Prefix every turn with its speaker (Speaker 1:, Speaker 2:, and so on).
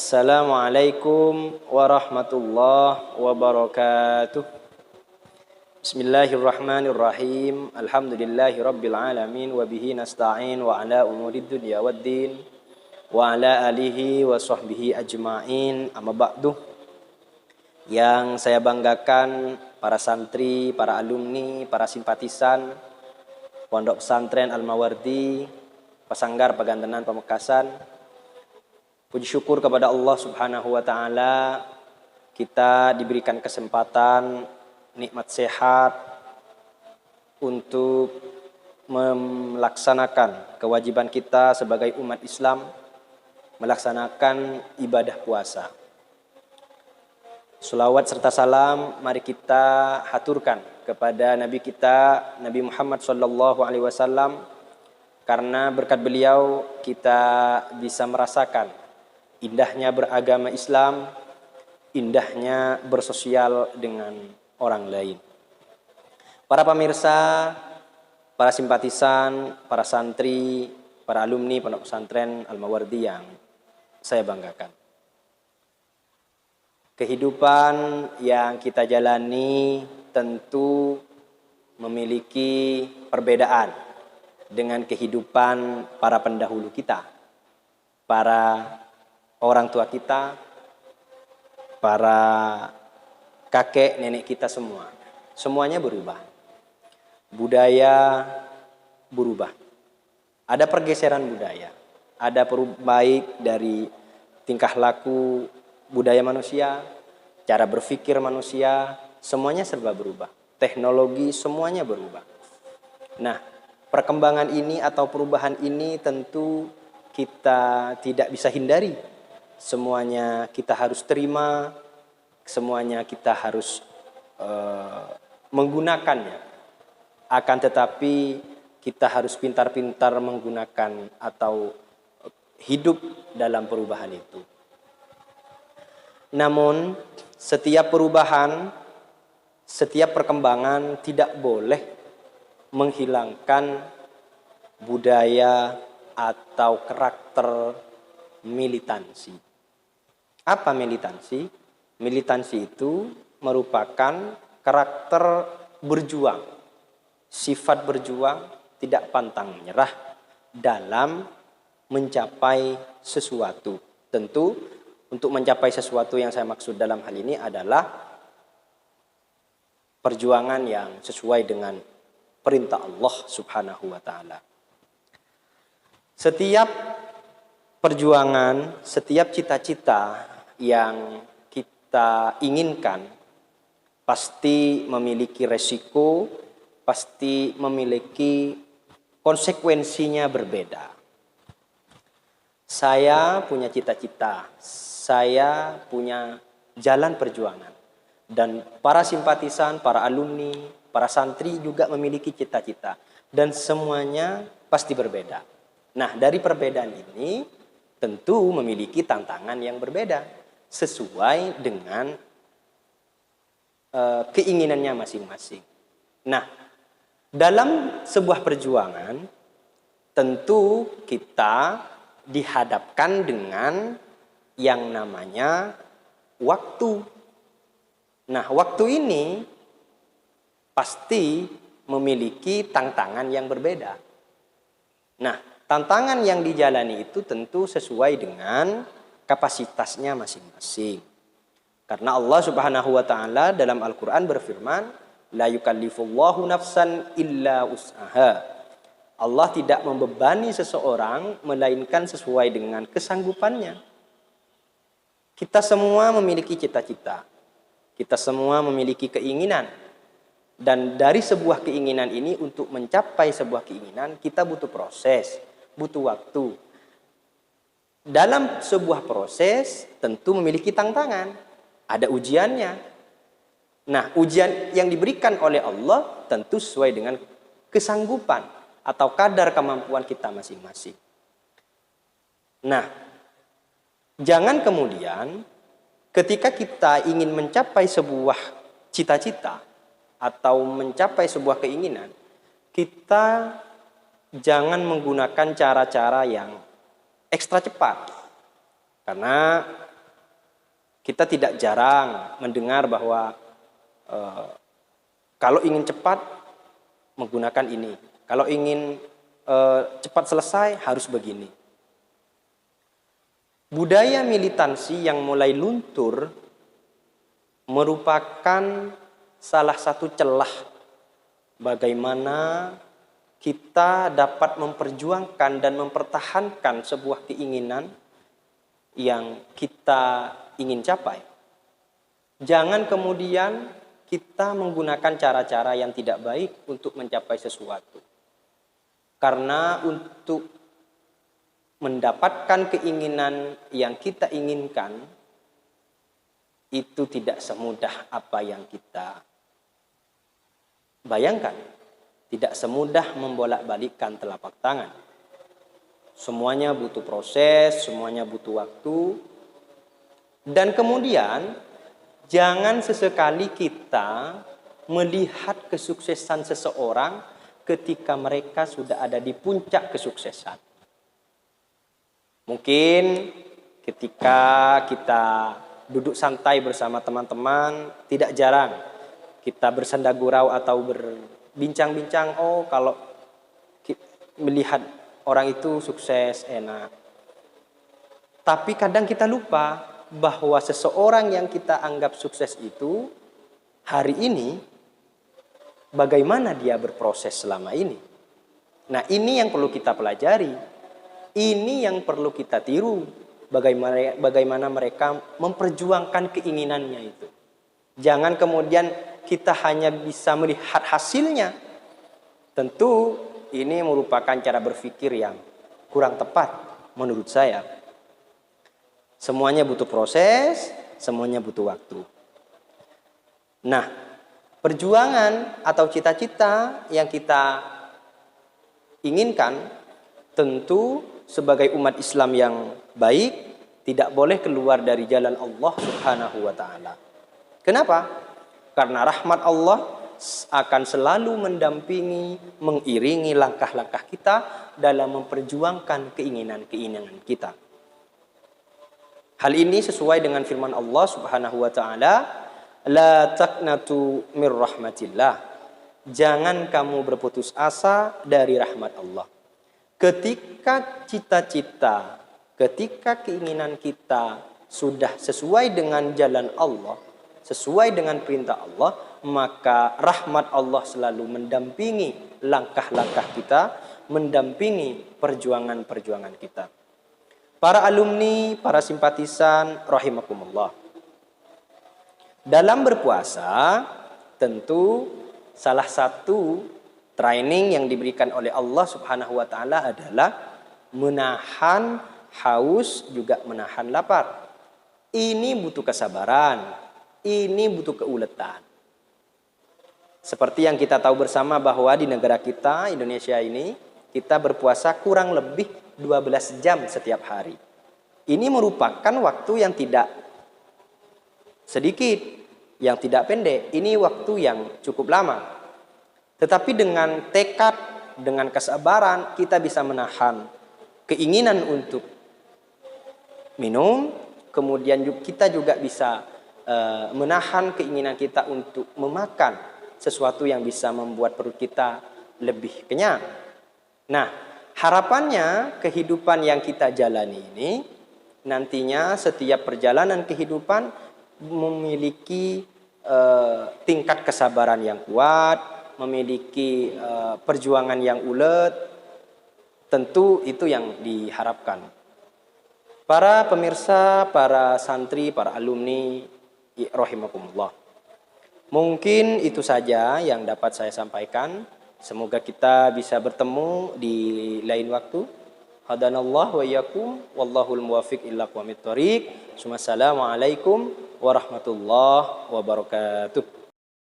Speaker 1: Assalamualaikum warahmatullahi wabarakatuh. Bismillahirrahmanirrahim. Alhamdulillahi rabbil alamin wa bihi nasta'in wa ala umurid dunya waddin wa ala alihi wa sahbihi ajma'in. Amma ba'du. Yang saya banggakan para santri, para alumni, para simpatisan Pondok Pesantren Al-Mawardi, Pasanggar Pagantenan Pamekasan. Puji syukur kepada Allah Subhanahu wa taala, kita diberikan kesempatan nikmat sehat untuk melaksanakan kewajiban kita sebagai umat Islam, melaksanakan ibadah puasa. Selawat serta salam mari kita haturkan kepada Nabi kita, Nabi Muhammad SAW, karena berkat beliau kita bisa merasakan indahnya beragama Islam, indahnya bersosial dengan orang lain. Para pemirsa, para simpatisan, para santri, para alumni Pondok Pesantren Al-Mawardi yang saya banggakan. Kehidupan yang kita jalani tentu memiliki perbedaan dengan kehidupan para pendahulu kita, para orang tua kita, para kakek nenek kita semua. Semuanya berubah. Budaya berubah. Ada pergeseran budaya. Ada baik dari tingkah laku budaya manusia, cara berpikir manusia, semuanya serba berubah. Teknologi semuanya berubah. Nah, perkembangan ini atau perubahan ini tentu kita tidak bisa hindari. Semuanya kita harus terima, semuanya kita harus menggunakannya. Akan tetapi kita harus pintar-pintar menggunakan atau hidup dalam perubahan itu. Namun setiap perubahan, setiap perkembangan tidak boleh menghilangkan budaya atau karakter militansi. Apa militansi? Militansi itu merupakan karakter berjuang, sifat berjuang, tidak pantang menyerah dalam mencapai sesuatu. Tentu untuk mencapai sesuatu yang saya maksud dalam hal ini adalah perjuangan yang sesuai dengan perintah Allah Subhanahu wa taala. Setiap perjuangan, setiap cita-cita yang kita inginkan pasti memiliki resiko, pasti memiliki konsekuensinya berbeda. Saya punya cita-cita, saya punya jalan perjuangan. Dan para simpatisan, para alumni, para santri juga memiliki cita-cita. Dan semuanya pasti berbeda. Nah, dari perbedaan ini tentu memiliki tantangan yang berbeda sesuai dengan keinginannya masing-masing. Nah, dalam sebuah perjuangan tentu kita dihadapkan dengan yang namanya waktu. Nah, waktu ini pasti memiliki tantangan yang berbeda. Nah, tantangan yang dijalani itu tentu sesuai dengan kapasitasnya masing-masing. Karena Allah Subhanahu wa taala dalam Al-Qur'an berfirman, la yukallifullahu nafsan illa wus'aha. Allah tidak membebani seseorang melainkan sesuai dengan kesanggupannya. Kita semua memiliki cita-cita. Kita semua memiliki keinginan. Dan dari sebuah keinginan ini, untuk mencapai sebuah keinginan, kita butuh proses, butuh waktu. Dalam sebuah proses tentu memiliki tantangan, ada ujiannya. Nah, ujian yang diberikan oleh Allah tentu sesuai dengan kesanggupan atau kadar kemampuan kita masing-masing. Nah, jangan kemudian ketika kita ingin mencapai sebuah cita-cita atau mencapai sebuah keinginan, kita jangan menggunakan cara-cara yang ekstra cepat. Karena Kita tidak jarang mendengar bahwa kalau ingin cepat menggunakan ini. Kalau ingin cepat selesai harus begini. Budaya militansi yang mulai luntur merupakan salah satu celah bagaimana kita dapat memperjuangkan dan mempertahankan sebuah keinginan yang kita ingin capai. Jangan kemudian kita menggunakan cara-cara yang tidak baik untuk mencapai sesuatu. Karena untuk mendapatkan keinginan yang kita inginkan, itu tidak semudah apa yang kita bayangkan. Tidak semudah membolak-balikkan telapak tangan. Semuanya butuh proses, semuanya butuh waktu. Dan kemudian, jangan sesekali kita melihat kesuksesan seseorang ketika mereka sudah ada di puncak kesuksesan. Mungkin ketika kita duduk santai bersama teman-teman, tidak jarang kita bersenda gurau atau berbincang-bincang, oh kalau melihat orang itu sukses, enak. Tapi kadang kita lupa bahwa seseorang yang kita anggap sukses itu hari ini bagaimana dia berproses selama ini. Nah, ini yang perlu kita pelajari. Ini yang perlu kita tiru. Bagaimana mereka memperjuangkan keinginannya itu. Jangan kemudian kita hanya bisa melihat hasilnya. Tentu ini merupakan cara berpikir yang kurang tepat menurut saya. Semuanya butuh proses, semuanya butuh waktu. Nah, perjuangan atau cita-cita yang kita inginkan tentu sebagai umat Islam yang baik tidak boleh keluar dari jalan Allah Subhanahu wa taala. Kenapa? Karena rahmat Allah akan selalu mendampingi, mengiringi langkah-langkah kita dalam memperjuangkan keinginan-keinginan kita. Hal ini sesuai dengan firman Allah Subhanahu wa taala, la taqnatu mir rahmatillah. Jangan kamu berputus asa dari rahmat Allah. Ketika cita-cita, ketika keinginan kita sudah sesuai dengan jalan Allah, sesuai dengan perintah Allah, maka rahmat Allah selalu mendampingi langkah-langkah kita, mendampingi perjuangan-perjuangan kita. Para alumni, para simpatisan, rahimakumullah. Dalam berpuasa, tentu salah satu training yang diberikan oleh Allah Subhanahu wa taala adalah menahan haus, juga menahan lapar. Ini butuh kesabaran, ini butuh keuletan. Seperti yang kita tahu bersama bahwa di negara kita, Indonesia ini, kita berpuasa kurang lebih 12 jam setiap hari. Ini merupakan waktu yang tidak sedikit, yang tidak pendek. Ini waktu yang cukup lama. Tetapi dengan tekad, dengan kesabaran, kita bisa menahan keinginan untuk minum. Kemudian kita juga bisa menahan keinginan kita untuk memakan sesuatu yang bisa membuat perut kita lebih kenyang. Nah, harapannya kehidupan yang kita jalani ini nantinya setiap perjalanan kehidupan memiliki tingkat kesabaran yang kuat, memiliki perjuangan yang ulet. Tentu itu yang diharapkan. Para pemirsa, para santri, para alumni, rahimakumullah. Mungkin itu saja yang dapat saya sampaikan. Semoga kita bisa bertemu di lain waktu. Hadanallah wa iyyakum wallahul muwaffiq ila aqwamit thoriq. Assalamualaikum warahmatullahi wabarakatuh.